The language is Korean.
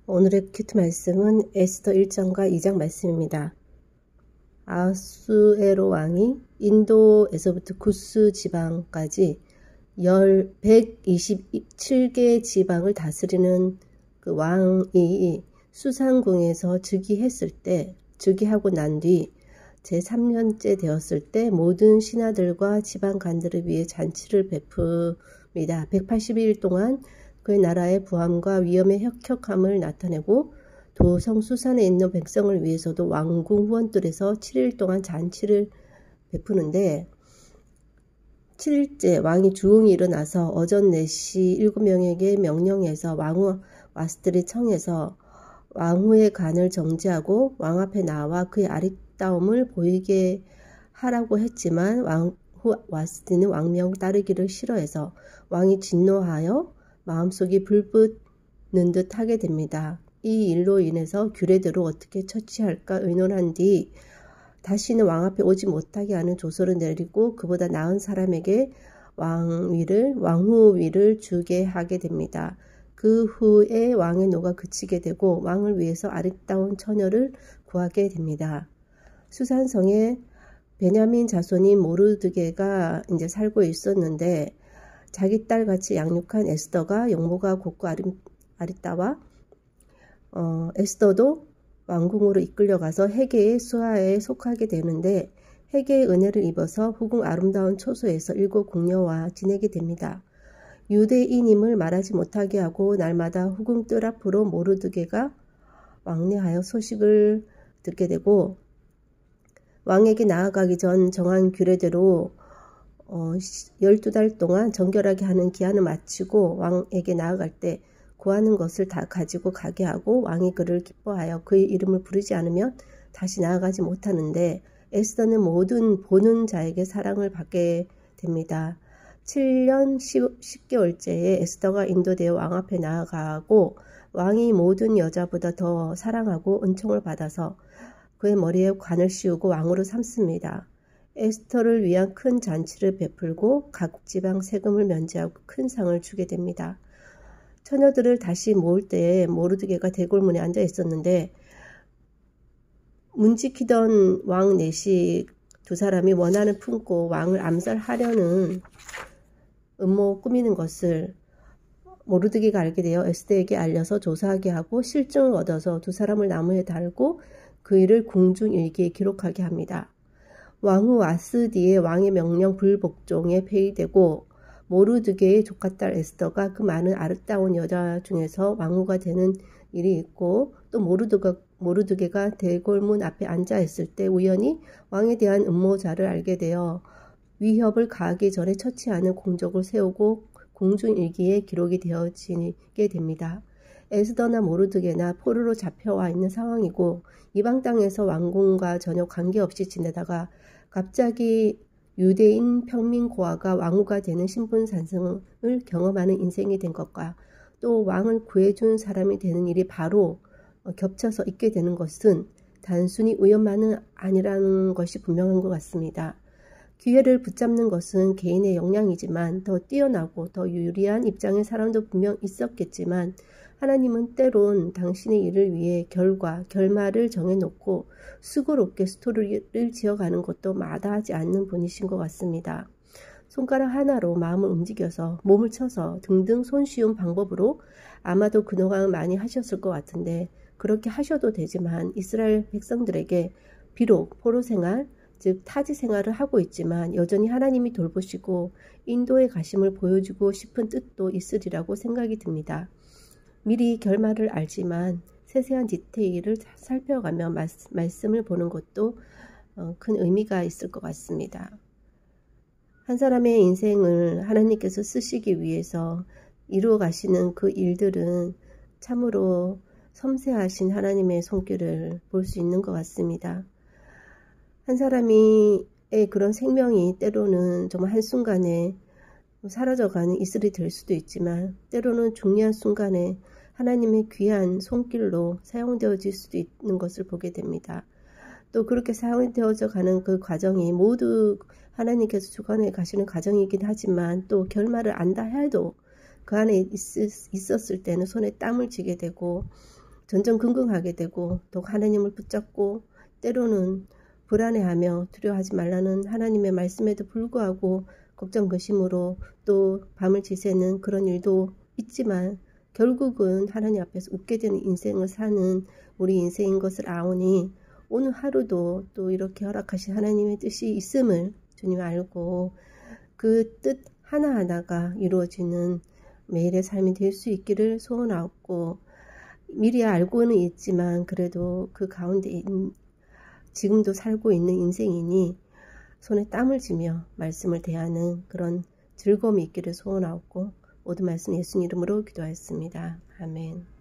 오늘의 큐트 말씀은 에스더 1장과 2장 말씀입니다. 아수에로 왕이 인도에서부터 구스 지방까지 127개 지방을 다스리는 그 왕이 수산궁에서 즉위하고 난 뒤 제3년째 되었을 때 모든 신하들과 지방관들을 위해 잔치를 베풉니다. 180일 동안 그의 나라의 부함과 위엄의 혁혁함을 나타내고 도성 수산에 있는 백성을 위해서도 왕궁 후원들에서 7일 동안 잔치를 베푸는데 7일째 왕이 주웅이 일어나서 어전 4시 7명에게 명령해서 왕후 와스들이 청해서 왕후의 간을 정지하고 왕 앞에 나와 그의 아리따움을 보이게 하라고 했지만 왕후 와스티는 왕명 따르기를 싫어해서 왕이 진노하여 마음속이 불붙는 듯 하게 됩니다. 이 일로 인해서 규례대로 어떻게 처치할까 의논한 뒤 다시는 왕 앞에 오지 못하게 하는 조서를 내리고 그보다 나은 사람에게 왕후 위를 주게 하게 됩니다. 그 후에 왕의 노가 그치게 되고 왕을 위해서 아리따운 처녀를 구하게 됩니다. 수산성에 베냐민 자손인 모르드게가 이제 살고 있었는데 자기 딸같이 양육한 에스더가 용모가 곱고 아리따와 에스더도 왕궁으로 이끌려가서 헤게의 수하에 속하게 되는데 헤게의 은혜를 입어서 후궁 아름다운 초소에서 7 궁녀와 지내게 됩니다. 유대인임을 말하지 못하게 하고 날마다 후궁 뜰 앞으로 모르드게가 왕래하여 소식을 듣게 되고 왕에게 나아가기 전 정한 규례대로 12달 동안 정결하게 하는 기한을 마치고 왕에게 나아갈 때 구하는 것을 다 가지고 가게 하고 왕이 그를 기뻐하여 그의 이름을 부르지 않으면 다시 나아가지 못하는데 에스더는 모든 보는 자에게 사랑을 받게 됩니다. 7년 10개월째에 에스더가 인도되어 왕 앞에 나아가고 왕이 모든 여자보다 더 사랑하고 은총을 받아서 그의 머리에 관을 씌우고 왕으로 삼습니다. 에스더를 위한 큰 잔치를 베풀고 각 지방 세금을 면제하고 큰 상을 주게 됩니다. 처녀들을 다시 모을 때에 모르드게가 대궐문에 앉아 있었는데 문지키던 왕 넷이 두 사람이 원한을 품고 왕을 암살하려는 음모 꾸미는 것을 모르드게가 알게 되어 에스더에게 알려서 조사하게 하고 실증을 얻어서 두 사람을 나무에 달고 그 일을 궁중일기에 기록하게 합니다. 왕후 와스디의 왕의 명령 불복종에 폐위되고 모르드게의 조카딸 에스더가 그 많은 아름다운 여자 중에서 왕후가 되는 일이 있고 또 모르드게가 대궐문 앞에 앉아 있을 때 우연히 왕에 대한 음모자를 알게 되어 위협을 가하기 전에 처치하는 공적을 세우고 공중일기에 기록이 되어지게 됩니다. 에스더나 모르드게나 포로로 잡혀와 있는 상황이고 이방 땅에서 왕궁과 전혀 관계없이 지내다가 갑자기 유대인 평민 고아가 왕후가 되는 신분 산승을 경험하는 인생이 된 것과 또 왕을 구해준 사람이 되는 일이 바로 겹쳐서 있게 되는 것은 단순히 우연만은 아니라는 것이 분명한 것 같습니다. 기회를 붙잡는 것은 개인의 역량이지만 더 뛰어나고 더 유리한 입장의 사람도 분명 있었겠지만 하나님은 때론 당신의 일을 위해 결말을 정해놓고 수고롭게 스토리를 지어가는 것도 마다하지 않는 분이신 것 같습니다. 손가락 하나로 마음을 움직여서 몸을 쳐서 등등 손쉬운 방법으로 아마도 그동안 많이 하셨을 것 같은데 그렇게 하셔도 되지만 이스라엘 백성들에게 비록 포로 생활, 즉 타지 생활을 하고 있지만 여전히 하나님이 돌보시고 인도에 가심을 보여주고 싶은 뜻도 있으리라고 생각이 듭니다. 미리 결말을 알지만 세세한 디테일을 살펴가며 말씀을 보는 것도 큰 의미가 있을 것 같습니다. 한 사람의 인생을 하나님께서 쓰시기 위해서 이루어 가시는 그 일들은 참으로 섬세하신 하나님의 손길을 볼 수 있는 것 같습니다. 한 사람의 그런 생명이 때로는 정말 한순간에 사라져가는 이슬이 될 수도 있지만 때로는 중요한 순간에 하나님의 귀한 손길로 사용되어질 수도 있는 것을 보게 됩니다. 또 그렇게 사용되어져 가는 그 과정이 모두 하나님께서 주관해 가시는 과정이긴 하지만 또 결말을 안다 해도 그 안에 있었을 때는 손에 땀을 쥐게 되고 전전긍긍하게 되고 또 하나님을 붙잡고 때로는 불안해하며 두려워하지 말라는 하나님의 말씀에도 불구하고 걱정 근심으로 또 밤을 지새는 그런 일도 있지만 결국은 하나님 앞에서 웃게 되는 인생을 사는 우리 인생인 것을 아오니 오늘 하루도 또 이렇게 허락하신 하나님의 뜻이 있음을 주님 알고 그 뜻 하나하나가 이루어지는 매일의 삶이 될 수 있기를 소원하고 미리 알고는 있지만 그래도 그 가운데 지금도 살고 있는 인생이니 손에 땀을 쥐며 말씀을 대하는 그런 즐거움이 있기를 소원하고 모든 말씀 예수님 이름으로 기도하였습니다. 아멘.